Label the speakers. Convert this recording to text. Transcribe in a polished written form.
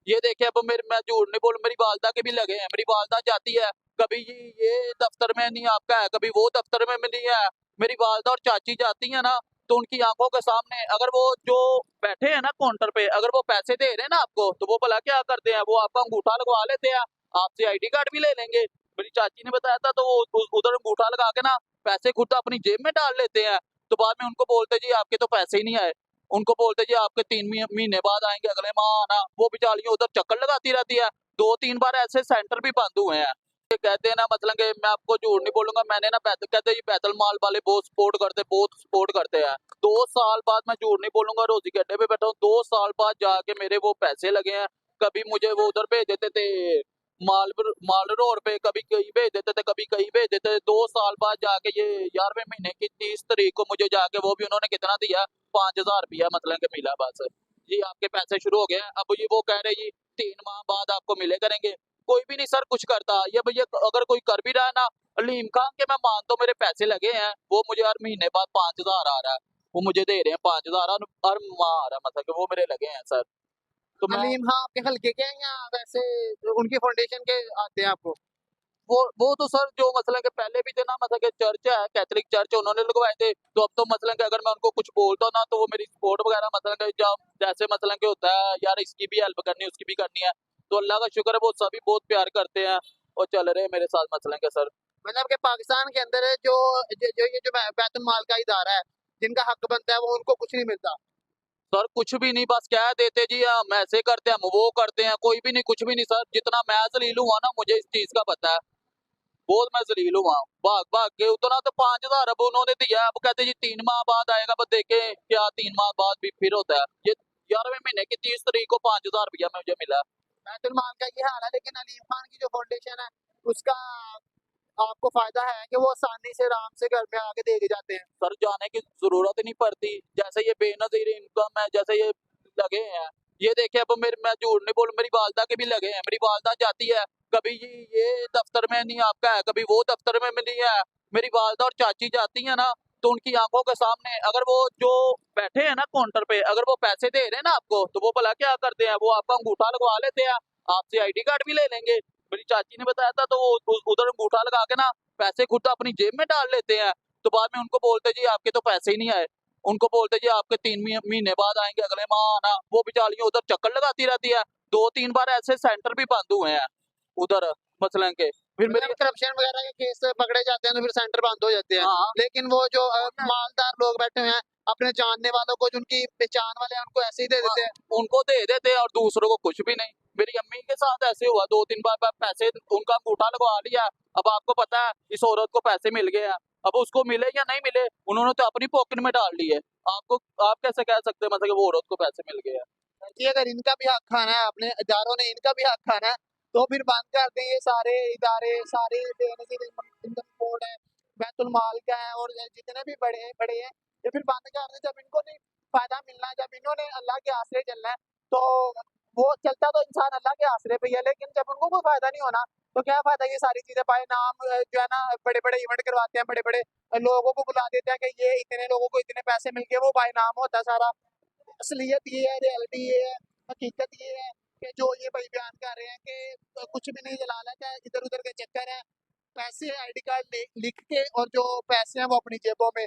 Speaker 1: ये देखिए अब मेरे, मैं झूठ नहीं बोलूं, मेरी वालदा के भी लगे हैं। मेरी वालदा जाती है कभी ये दफ्तर में नहीं आपका है, कभी वो दफ्तर में नहीं है। मेरी वालदा और चाची जाती है ना, तो उनकी आंखों के सामने अगर वो जो बैठे हैं ना काउंटर पे, अगर वो पैसे दे रहे हैं ना आपको, तो वो भला क्या करते हैं, वो आपका अंगूठा लगवा लेते हैं, आपसे आईडी कार्ड भी ले लेंगे। मेरी चाची ने बताया था, तो वो उधर अंगूठा लगा के ना पैसे खुद अपनी जेब में डाल लेते हैं। तो बाद में उनको बोलते जी आपके तो पैसे ही नहीं आए, उनको बोलते जी आपके 3 महीने बाद आएंगे, अगले माह आना। वो बेचारियां उधर चक्कर लगाती रहती है। 2-3 बार ऐसे सेंटर भी बंद हुए हैं। ये कहते हैं ना, मतलब कि मैं आपको झूठ नहीं बोलूंगा, मैंने ना कहते हैं बैतल माल वाले बहुत सपोर्ट करते हैं। 2 साल बाद, मैं झूठ नहीं बोलूंगा, रोजी के अड्डे पे बैठा हूँ, 2 साल बाद जाके मेरे वो पैसे लगे हैं। कभी मुझे वो उधर भेज देते थे माल माल रोड पे, कभी कहीं भेज देते थे, कभी कहीं भेज देते थे। 2 साल बाद जाके ये 11वें महीने की 30 तारीख को मुझे जाके, वो भी उन्होंने कितना दिया, 5,000 रुपया मतलब कि मिला बस। जी आपके पैसे शुरू हो गए हैं। अब ये वो कह रहे जी 3 माह बाद आपको मिले करेंगे। कोई भी नहीं सर कुछ करता। ये भैया अगर कोई कर भी रहा है ना, अलीम खान के मैं मानता हूँ मेरे पैसे लगे हैं, वो मुझे हर महीने बाद 5,000 आ रहा है, वो मुझे दे रहे हैं 5,000 हर माह आ रहा है, मतलब कि वो मेरे लगे हैं सर। तो मैं
Speaker 2: अलीम हाँ आपके हल्के के हैं या वैसे उनकी फाउंडेशन के आते हैं आपको?
Speaker 1: वो तो सर जो मतलब कि पहले भी थे ना, मतलब कि चर्च है कैथलिक चर्च, उन्होंने लगवाए थे। तो अब तो मतलब कि अगर मैं उनको कुछ बोलता हूँ ना, तो वो मेरी सपोर्ट वगैरह, मतलब कि जब जैसे मतलब कि होता है यार, इसकी भी हेल्प करनी है उसकी भी करनी है, तो अल्लाह का शुक्र है वो सभी बहुत प्यार करते हैं और चल रहे हैं मेरे साथ मतलब कि सर।
Speaker 2: मतलब कि पाकिस्तान के अंदर है जो ये जो बैतुल माल का इदारा है, जिनका हक बनता है वो उनको कुछ नहीं मिलता।
Speaker 1: सर कुछ भी नहीं, बस कह देते जी हम ऐसे करते हैं, हम वो करते हैं, कोई भी नहीं, कुछ भी नहीं सर। जितना मैं जलील हुआ ना, मुझे इस चीज का पता है, बहुत मैं जलील हुआ। भाग भाग के उतना तो 5,000 अब उन्होंने दिया, अब कहते जी 3 माह बाद आएगा, बस देखे क्या 3 माह बाद भी फिर होता है ये। 11वें महीने की 30 तारीख को 5,000 रुपया मुझे मिला।
Speaker 2: बैतुल माल का ये हाल है, लेकिन अलीम खान की जो फाउंडेशन है उसका आपको फायदा है कि वो आसानी से आराम से घर में आके दे के जाते हैं।
Speaker 1: सर जाने की जरूरत ही नहीं पड़ती, जैसे ये बेनजीर इनकम है, जैसे ये लगे हैं। ये देखिए अब मेरे, मैं झूठ नहीं बोलूं, मेरी वालदा के भी लगे हैं। मेरी वालदा जाती है कभी ये दफ्तर में नहीं आपका है, कभी वो दफ्तर में नहीं है। मेरी वालदा और चाची जाती है ना, तो उनकी आंखों के सामने अगर वो जो बैठे हैं ना काउंटर पे, अगर वो पैसे दे रहे हैं ना आपको, तो वो भला क्या करते हैं, वो आपका अंगूठा लगवा लेते हैं, आपसे आईडी कार्ड भी ले लेंगे। मेरी चाची ने बताया था, तो वो उधर अंगूठा लगा के ना पैसे खुद अपनी जेब में डाल लेते हैं। तो बाद में उनको बोलते जी आपके तो पैसे ही नहीं आए, उनको बोलते जी आपके 3 महीने बाद आएंगे, अगले माह आना। वो बेचारियां उधर चक्कर लगाती रहती है। 2-3 बार ऐसे सेंटर भी बंद हुए हैं उधर, मसलन के। फिर
Speaker 2: मतलब
Speaker 1: मेरी,
Speaker 2: करप्शन वगैरह के केस पकड़े जाते हैं तो फिर सेंटर बंद हो जाते हैं।
Speaker 1: हाँ,
Speaker 2: लेकिन वो जो मालदार लोग बैठे हुए हैं, अपने जानने वालों को, जिनकी पहचान वाले हैं, उनको ऐसे ही दे
Speaker 1: हाँ,
Speaker 2: देते हैं।
Speaker 1: उनको दे देते हैं और दूसरों को कुछ भी नहीं। मेरी अम्मी के साथ ऐसे हुआ, 2-3 बार पैसे उनका अंगूठा लगवा लिया। अब आपको पता है इस औरत को पैसे मिल गए हैं, अब उसको मिले या नहीं मिले, उन्होंने तो अपनी पॉकेट में डाल लिए। आपको, आप कैसे कह सकते हैं मतलब कि वो औरत को पैसे मिल गए हैं।
Speaker 2: कि अगर इनका भी हक खाना है, अपने इदारों ने इनका भी हक खाना है, तो फिर बंद कर दें ये सारे इदारे, सारे बेनजीर इनकम बोर्ड है, बैतुल माल का है, और जितने भी बड़े बड़े हैं, ये फिर बंद कर दें। जब इनको नहीं फायदा मिलना है, जब इन्होंने अल्लाह के आसरे चलना है, तो वो चलता तो इंसान अल्लाह के आसरे पे ही है, लेकिन जब उनको कोई फायदा नहीं होना, तो क्या फायदा ये सारी चीजें पाए नाम जो है ना, बड़े बड़े इवेंट करवाते हैं, बड़े बड़े लोगों को बुला देते हैं कि ये इतने लोगों को इतने पैसे मिल गए, वो भाई नाम होता है सारा। असलियत ये है, रियलिटी ये है, हकीकत ये है कि जो ये भाई बयान कर रहे हैं कि कुछ भी नहीं, जलालत है, इधर उधर के चक्कर है, पैसे आईडी कार्ड लिख के, और जो पैसे हैं वो अपनी जेबों में